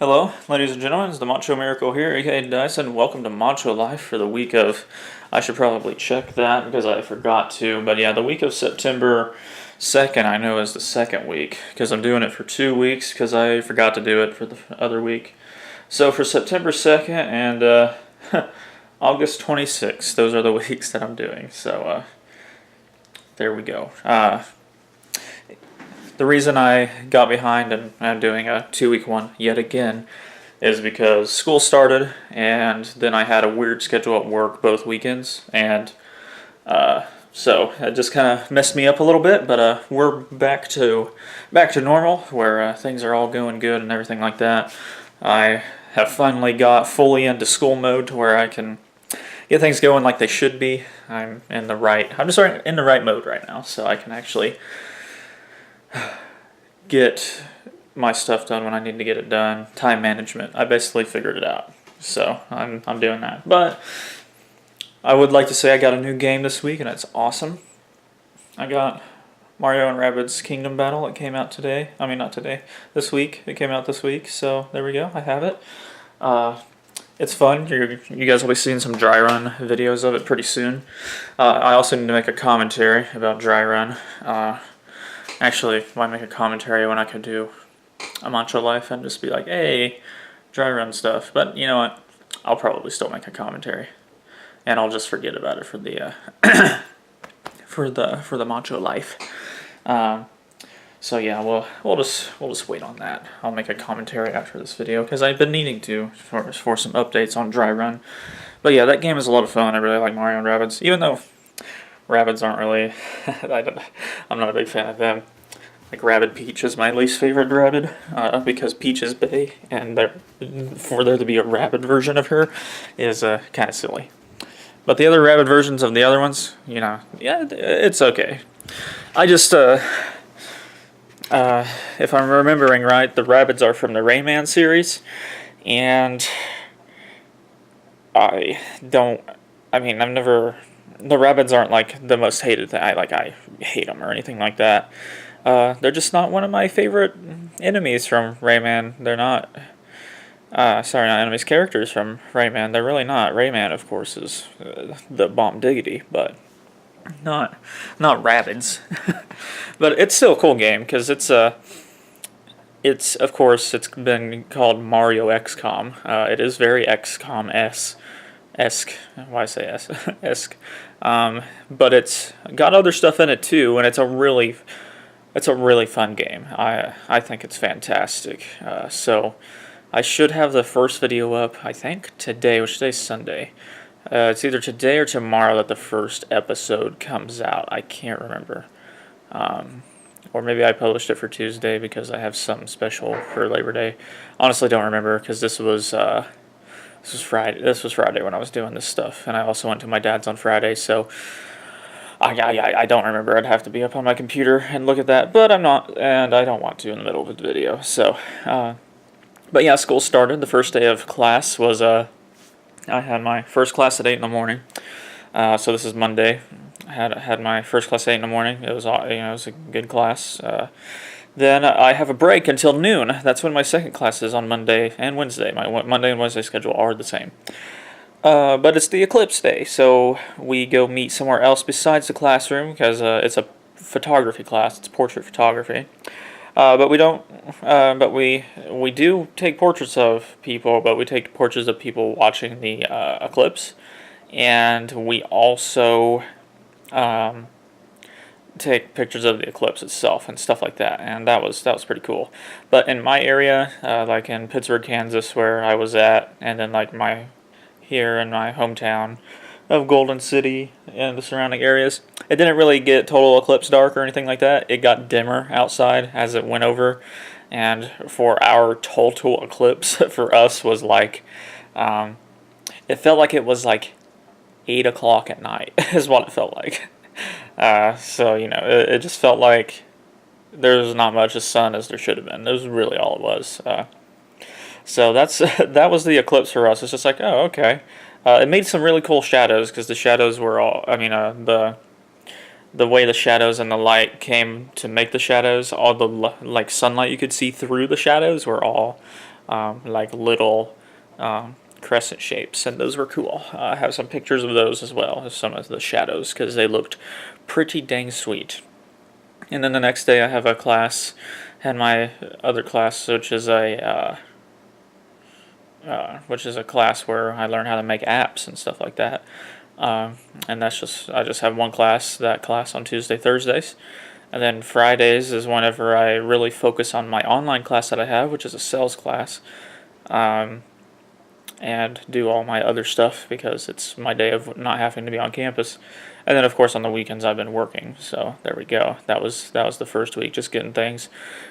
Hello, ladies and gentlemen, it's the Macho Miracle here, aka Dice, and welcome to Macho Life for the week of, I should probably check that because I forgot to, but yeah, the week of September 2nd I know is the second week, because I'm doing it for 2 weeks, because I forgot to do it for the other week. So for September 2nd and August 26th, those are the weeks that I'm doing, so there we go. The reason I got behind and I'm doing a 2-week one yet again is because school started, and then I had a weird schedule at work both weekends, and so it just kind of messed me up a little bit. But we're back to normal, where things are all going good and everything like that. I have finally got fully into school mode to where I can get things going like they should be. I'm just in the right mode right now, so I can actually get my stuff done when I need to get it done. Time management, I basically figured it out, so I'm doing that. But I would like to say I got a new game this week, and it's awesome. I got Mario and Rabbids Kingdom Battle. It came out today. I mean, not today. This week. It came out this week, so there we go. I have it. It's fun. You guys will be seeing some dry run videos of it pretty soon. I also need to make a commentary about dry run. Actually, why make a commentary when I could do a Macho Life and just be like, hey, dry run stuff. But you know what? I'll probably still make a commentary, and I'll just forget about it for the for the Macho Life. So yeah, we'll just wait on that. I'll make a commentary after this video because I've been needing to for some updates on dry run. But yeah, that game is a lot of fun. I really like Mario and Rabbids, even though Rabbids aren't really. I'm not a big fan of them. Like Rabbid Peach is my least favorite Rabbid, because Peach is bae, and for there to be a Rabbid version of her is kind of silly. But the other Rabbid versions of the other ones, yeah, it's okay. I just, if I'm remembering right, the Rabbids are from the Rayman series, and I've never. The Rabbids aren't like the most hated thing. I hate them or anything like that. They're just not one of my favorite enemies from Rayman. They're not. Not enemies, characters from Rayman. They're really not. Rayman, of course, is the bomb diggity, but not Rabbids. But it's still a cool game because it's of course it's been called Mario XCOM. It is very XCOM-esque. Why I say esque? But it's got other stuff in it too, and it's a really fun game. I think it's fantastic. So I should have the first video up, I think today, which today's Sunday. It's either today or tomorrow that the first episode comes out. I can't remember. Or maybe I published it for Tuesday because I have something special for Labor Day. Honestly, don't remember because this was Friday. This was Friday when I was doing this stuff, and I also went to my dad's on Friday, so I don't remember. I'd have to be up on my computer and look at that, but I'm not, and I don't want to in the middle of the video. So, but yeah, school started. The first day of class was I had my first class at 8 in the morning. So this is Monday. I had my first class at 8 in the morning. It was it was a good class. Then I have a break until noon. That's when my second class is on Monday and Wednesday. My Monday and Wednesday schedule are the same. But it's the eclipse day, so we go meet somewhere else besides the classroom because it's a photography class. It's portrait photography. But we don't. But we do take portraits of people. But we take portraits of people watching the eclipse, and we also take pictures of the eclipse itself and stuff like that, and that was pretty cool. But in my area, like in Pittsburgh, Kansas, where I was at, and then like here in my hometown of Golden City and the surrounding areas, it didn't really get total eclipse dark or anything like that. It got dimmer outside as it went over, and for our total eclipse for us was like, it felt like it was like 8 o'clock at night is what it felt like. So, it just felt like there was not much of sun as there should have been. That was really all it was. So that was the eclipse for us. It's just like, oh, okay. It made some really cool shadows because the shadows were all, the way the shadows and the light came to make the shadows, all the like sunlight you could see through the shadows were all like little crescent shapes, and those were cool. I have some pictures of those as well as some of the shadows because they looked pretty dang sweet. And then the next day I have a class, and my other class, which is a class where I learn how to make apps and stuff like that. And I just have one class, that class on Tuesday, Thursdays. And then Fridays is whenever I really focus on my online class that I have, which is a sales class, and do all my other stuff because it's my day of not having to be on campus. And then, of course, on the weekends I've been working. So there we go. That was the first week, just getting things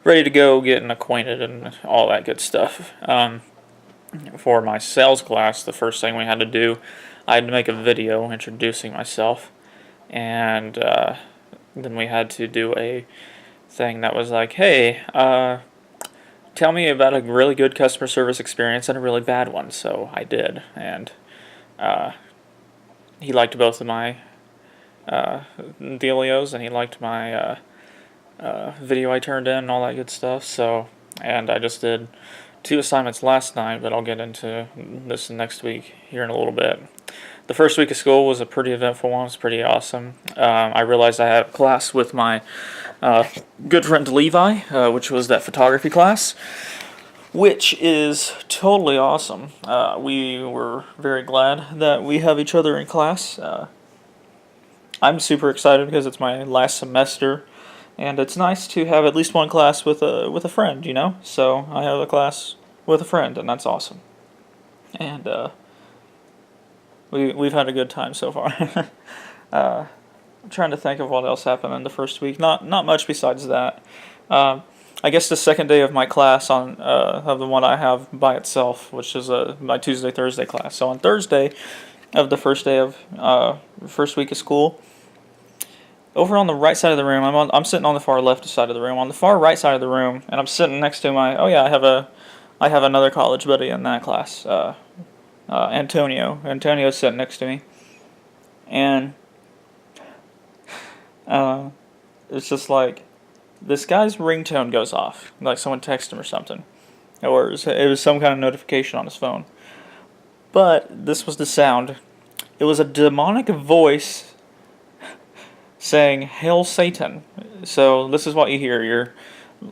ready to go, getting acquainted, and all that good stuff. For my sales class, the first thing we had to do, I had to make a video introducing myself, and then we had to do a thing that was like, hey, tell me about a really good customer service experience and a really bad one. So I did, and he liked both of my dealios, and he liked my video I turned in and all that good stuff. So, and I just did 2 assignments last night, but I'll get into this next week here in a little bit. The first week of school was a pretty eventful one. It was pretty awesome. I realized I had a class with my good friend Levi, which was that photography class, which is totally awesome. We were very glad that we have each other in class. I'm super excited because it's my last semester, and it's nice to have at least one class with a friend, you know? So I have a class with a friend, and that's awesome. And we've had a good time so far. I'm trying to think of what else happened in the first week. Not much besides that. I guess the second day of my class of the one I have by itself, which is my Tuesday Thursday class. So on Thursday of the first day of first week of school, over on the right side of the room, I'm sitting on the far left side of the room. On the far right side of the room, and I'm sitting next to I have another college buddy in that class, Antonio. Antonio's sitting next to me, and it's just like this guy's ringtone goes off, like someone texted him or something, or it was some kind of notification on his phone. But this was the sound. It was a demonic voice saying, "Hail Satan." So this is what you hear.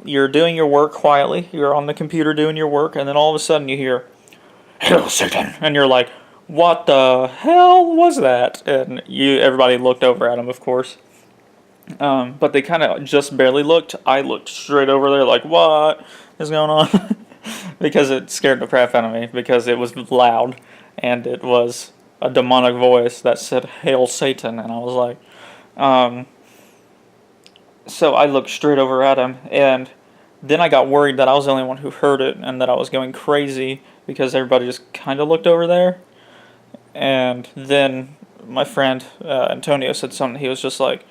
You're doing your work quietly. You're on the computer doing your work, and then all of a sudden you hear, "Hail Satan," and you're like, "What the hell was that?" And everybody looked over at him, of course. But they kind of just barely looked. I looked straight over there, like, "What is going on?" Because it scared the crap out of me because it was loud, and it was a demonic voice that said, "Hail Satan," and I was like, so I looked straight over at him, and then I got worried that I was the only one who heard it, and that I was going crazy because everybody just kind of looked over there. And then my friend Antonio said something. He was like,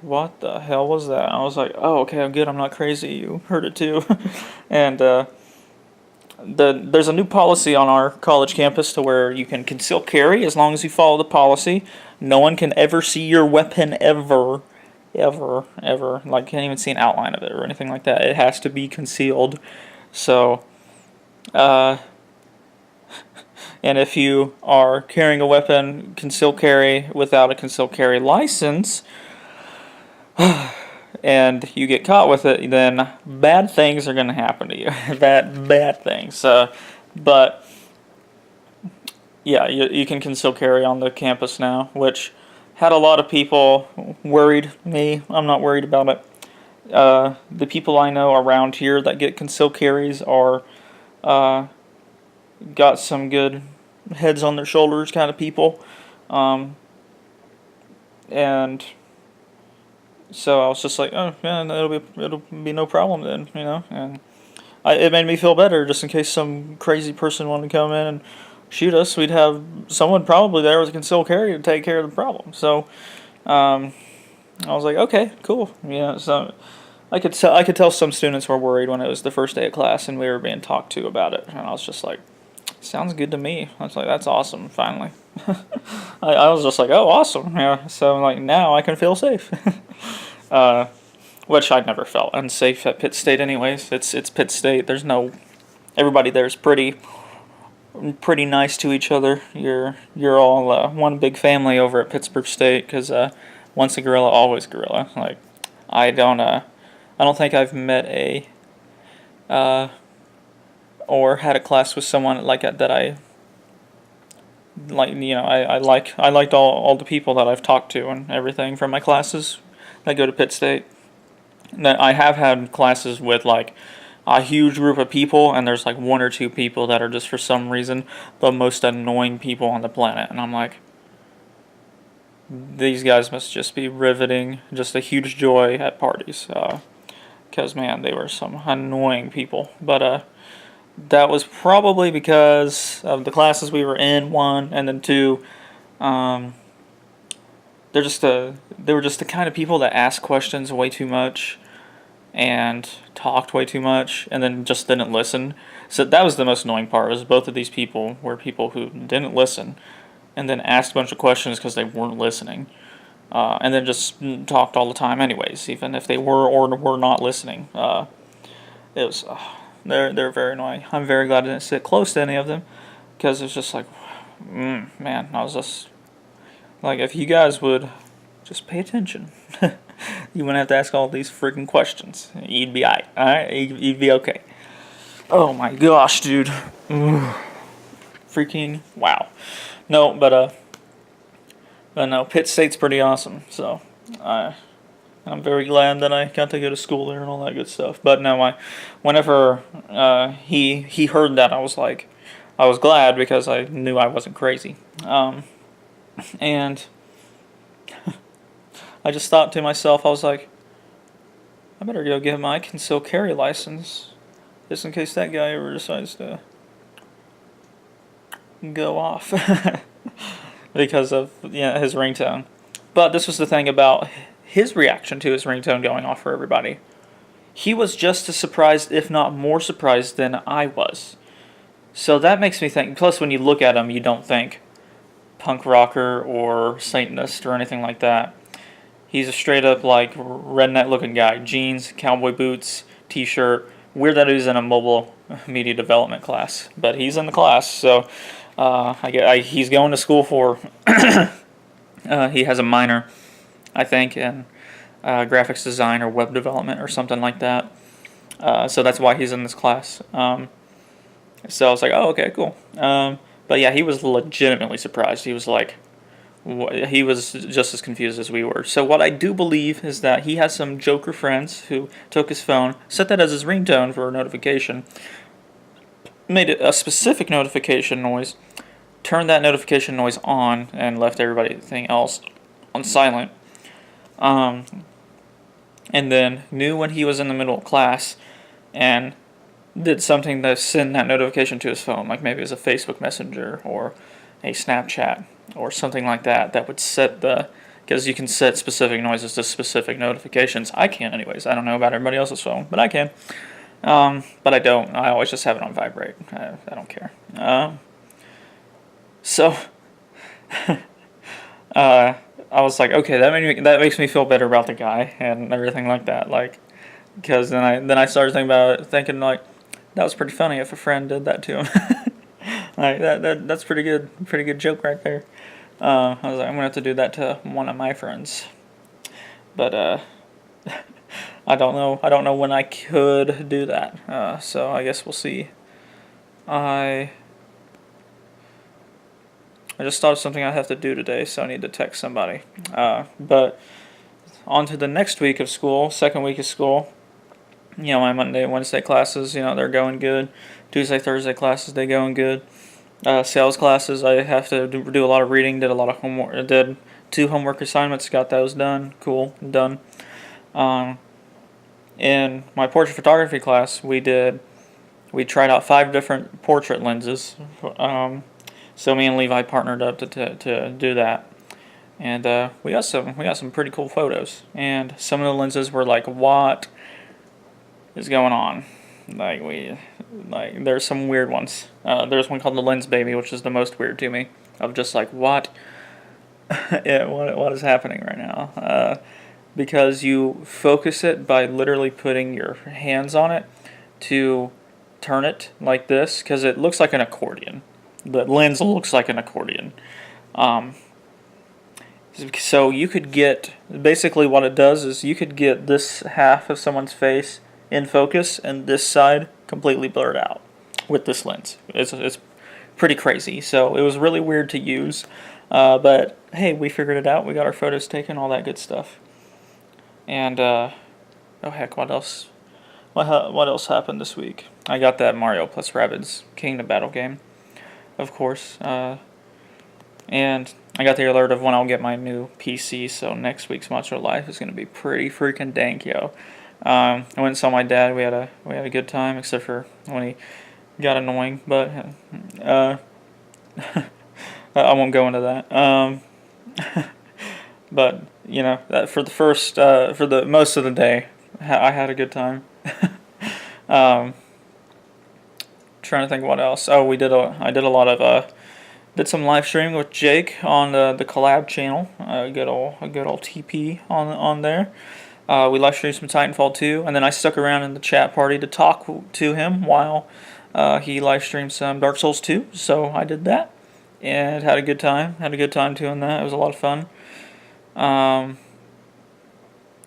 "What the hell was that?" And I was like, "Oh, okay, I'm good. I'm not crazy. You heard it too." And there's a new policy on our college campus to where you can conceal carry as long as you follow the policy. No one can ever see your weapon ever. Like, can't even see an outline of it or anything like that. It has to be concealed. So, and if you are carrying a weapon, conceal carry without a conceal carry license, and you get caught with it, then bad things are going to happen to you. bad things. But yeah, you can conceal carry on the campus now, which had a lot of people worried. Me, I'm not worried about it. The people I know around here that get concealed carries are got some good heads on their shoulders kind of people, and so I was just like, "Oh yeah, it'll be no problem then," you know. And it made me feel better, just in case some crazy person wanted to come in and shoot us. We'd have someone probably there with a concealed carry to take care of the problem. So I was like, okay, cool. Yeah. So I could tell some students were worried when it was the first day of class and we were being talked to about it, and I was just like, sounds good to me. I was like, that's awesome. Finally, I was just like, oh, awesome. Yeah. So like now I can feel safe. Which I never felt unsafe at Pitt State anyways. It's Pitt State. There's no everybody there's pretty nice to each other. You're all one big family over at Pittsburgh State, because once a gorilla, always gorilla. Like, I don't think I've met or had a class with someone like that I like. I liked all the people that I've talked to and everything from my classes that go to Pitt State. That I have had classes with like a huge group of people, and there's like one or two people that are just for some reason the most annoying people on the planet, and I'm like, these guys must just be riveting, just a huge joy at parties, because man, they were some annoying people. But that was probably because of the classes we were in, one, and then two, um, they were just the kind of people that ask questions way too much and talked way too much and then just didn't listen. So that was the most annoying part, was both of these people were people who didn't listen and then asked a bunch of questions because they weren't listening. And then just talked all the time anyways, even if they were or were not listening. It was they're very annoying. I'm very glad I didn't sit close to any of them, because it's just like, man, I was just like, if you guys would just pay attention, you wouldn't have to ask all these freaking questions. You'd be alright, you'd be okay. Oh my gosh, dude. Freaking wow. No, but no, Pitt State's pretty awesome, so I'm very glad that I got to go to school there and all that good stuff. But no, whenever he heard that, I was glad, because I knew I wasn't crazy. And I just thought to myself, I was like, I better go get my concealed carry license, just in case that guy ever decides to go off because of his ringtone. But this was the thing about his reaction to his ringtone going off for everybody. He was just as surprised, if not more surprised, than I was. So that makes me think. Plus, when you look at him, you don't think punk rocker or Satanist or anything like that. He's a straight up like redneck looking guy. Jeans, cowboy boots, t-shirt. Weird that he's in a mobile media development class, but he's in the class. So he's going to school for. He has a minor, I think, in graphics design or web development or something like that. So that's why he's in this class. So I was like, oh, okay, cool. But yeah, he was legitimately surprised. He was like, he was just as confused as we were. So what I do believe is that he has some joker friends who took his phone, set that as his ringtone for a notification, made it a specific notification noise, turned that notification noise on, and left everything else on silent. And then knew when he was in the middle of class and did something to send that notification to his phone, like maybe it was a Facebook Messenger or a Snapchat or something like that, that would set because you can set specific noises to specific notifications. I can anyways. I don't know about everybody else's phone, but I can. But I don't. I always just have it on vibrate. I don't care. So I was like, okay, that makes me feel better about the guy and everything like that. Like, because then I started thinking like, that was pretty funny if a friend did that to him. Like that's pretty good joke right there. I was like, I'm gonna have to do that to one of my friends, but I don't know when I could do that. So I guess we'll see. I just thought of something I have to do today, so I need to text somebody. But on to the next week of school, second week of school. My Monday and Wednesday classes, they're going good. Tuesday, Thursday classes, they going good. Sales classes, I have to do a lot of reading, did a lot of homework, did 2 homework assignments, got those done. Cool, done. In my portrait photography class, we tried out 5 different portrait lenses. So me and Levi partnered up to do that. And we got some pretty cool photos. And some of the lenses were like, what is going on? There's some weird ones. There's one called the Lens Baby, which is the most weird to me. Of just like, what? What is happening right now? Because you focus it by literally putting your hands on it to turn it like this because it looks like an accordion. The lens looks like an accordion. So you could get, basically what it does is you could get this half of someone's face in focus and this side completely blurred out with this lens. It's pretty crazy. So it was really weird to use. But hey, we figured it out. We got our photos taken, all that good stuff. And, oh heck, what else? What else happened this week? I got that Mario plus Rabbids Kingdom Battle game, of course. And I got the alert of when I'll get my new PC, so next week's Macho Life is going to be pretty freaking dank, yo. I went and saw my dad. We had a good time, except for when he got annoying, but I won't go into that. But you know, that for the most of the day, I had a good time. Trying to think what else. Oh, I did a lot of did some live streaming with Jake on the collab channel. A good old TP on there. We live streamed some Titanfall 2, and then I stuck around in the chat party to talk to him while he live streamed some Dark Souls 2. So I did that and had a good time. Had a good time doing that. It was a lot of fun.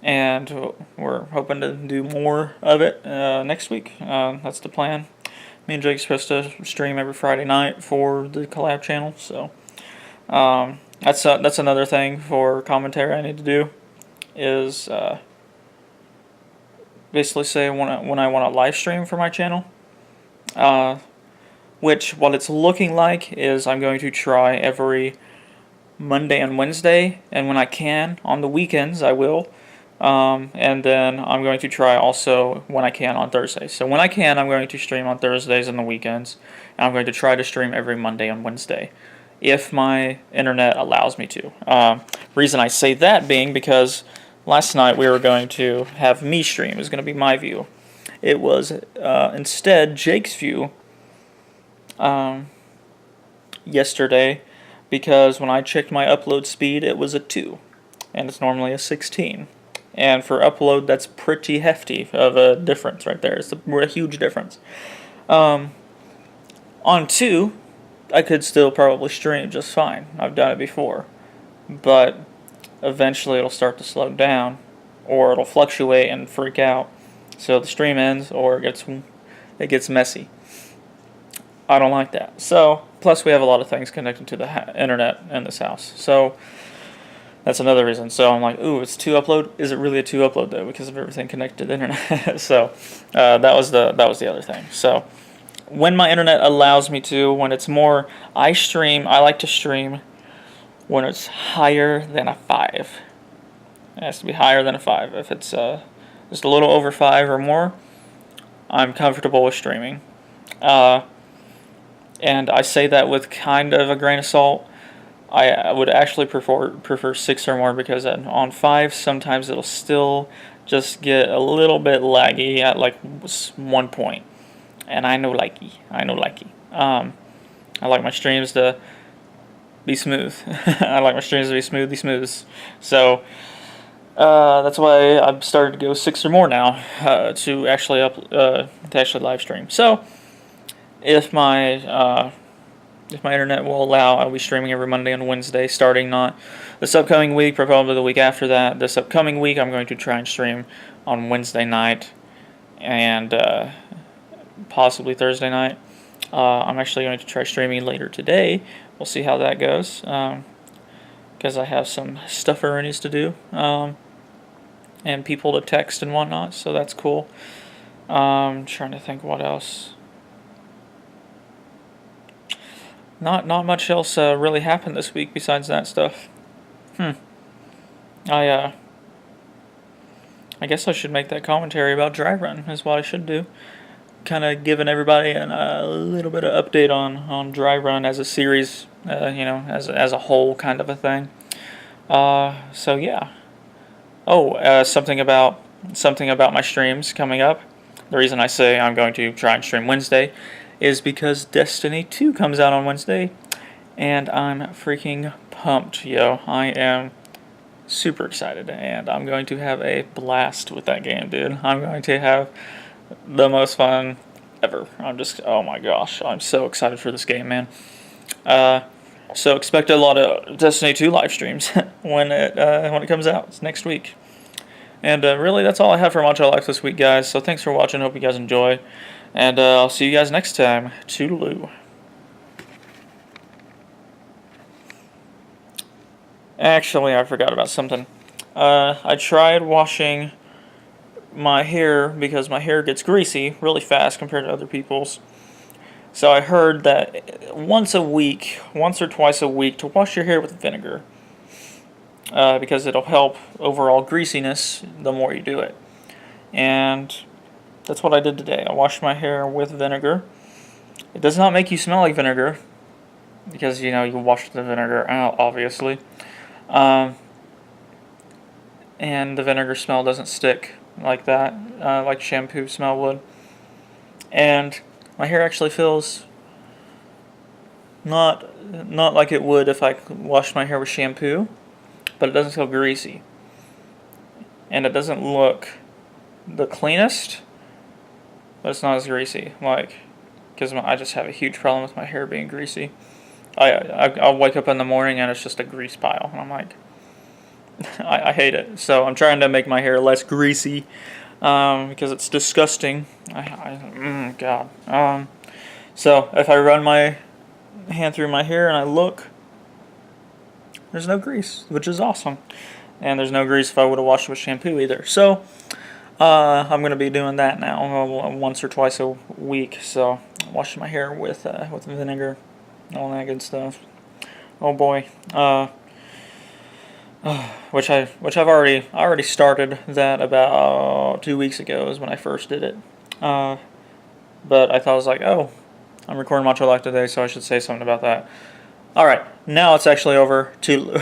And we're hoping to do more of it next week. That's the plan. Me and Jake's supposed to stream every Friday night for the collab channel, so that's another thing for commentary I need to do, is basically say when I want to live stream for my channel, which what it's looking like is I'm going to try every Monday and Wednesday, and when I can on the weekends I will. And then I'm going to try also when I can on Thursdays. So when I can, I'm going to stream on Thursdays and the weekends. And I'm going to try to stream every Monday and Wednesday, if my internet allows me to. Reason I say that being because last night we were going to have me stream. It was going to be my view. It was instead Jake's view yesterday, because when I checked my upload speed, it was a 2. And it's normally a 16. And for upload, that's pretty hefty of a difference right there. It's a huge difference. On 2, I could still probably stream just fine. I've done it before. But eventually it'll start to slow down, or it'll fluctuate and freak out. So the stream ends, or it gets messy. I don't like that. So, plus we have a lot of things connected to the internet in this house. So that's another reason. So I'm like, ooh, it's 2 upload. Is it really a 2 upload though? Because of everything connected to the internet. So that was the other thing. So when my internet allows me to, when it's more, I like to stream when it's higher than a 5. It has to be higher than a 5. If it's just a little over 5 or more, I'm comfortable with streaming. And I say that with kind of a grain of salt. I would actually prefer 6 or more, because on 5 sometimes it'll still just get a little bit laggy at like 1 point, and I know likey. I like my streams to be smooth. I like my streams to be smooth. So that's why I've started to go 6 or more now to actually live stream. So if my internet will allow, I'll be streaming every Monday and Wednesday, starting not this upcoming week, but probably the week after that. This upcoming week, I'm going to try and stream on Wednesday night and possibly Thursday night. I'm actually going to try streaming later today. We'll see how that goes, because I have some stuff I needs to do, and people to text and whatnot, so that's cool. I'm trying to think what else. Not much else really happened this week besides that stuff. I guess I should make that commentary about Dry Run, is what I should do. Kind of giving everybody a little bit of update on Dry Run as a series, as a whole kind of a thing. So yeah. Oh, something about my streams coming up. The reason I say I'm going to try and stream Wednesday is because Destiny 2 comes out on Wednesday, and I'm freaking pumped, yo. I am super excited, and I'm going to have a blast with that game, dude. I'm going to have the most fun ever. Oh my gosh, I'm so excited for this game, man. So expect a lot of Destiny 2 live streams when it comes out. It's next week. And really, that's all I have for Macho Life this week, guys. So thanks for watching. Hope you guys enjoy. And I'll see you guys next time. Toodaloo. Actually, I forgot about something. I tried washing my hair because my hair gets greasy really fast compared to other people's. So I heard that once or twice a week, to wash your hair with vinegar. Because it'll help overall greasiness the more you do it. And that's what I did today. I washed my hair with vinegar. It does not make you smell like vinegar, because, you wash the vinegar out, obviously. And the vinegar smell doesn't stick like that, like shampoo smell would. And my hair actually feels not like it would if I washed my hair with shampoo, but it doesn't feel greasy. And it doesn't look the cleanest, but it's not as greasy, because I just have a huge problem with my hair being greasy. I'll wake up in the morning and it's just a grease pile, and I'm like, I hate it. So I'm trying to make my hair less greasy, because it's disgusting. God. So if I run my hand through my hair and I look, there's no grease, which is awesome. And there's no grease if I would have washed it with shampoo either. So I'm going to be doing that now once or twice a week. So washing my hair with vinegar, all that good stuff. Oh boy. Which I've already started that about 2 weeks ago is when I first did it. But I thought, I was like, oh, I'm recording Macho Life today, so I should say something about that. Alright, now it's actually over to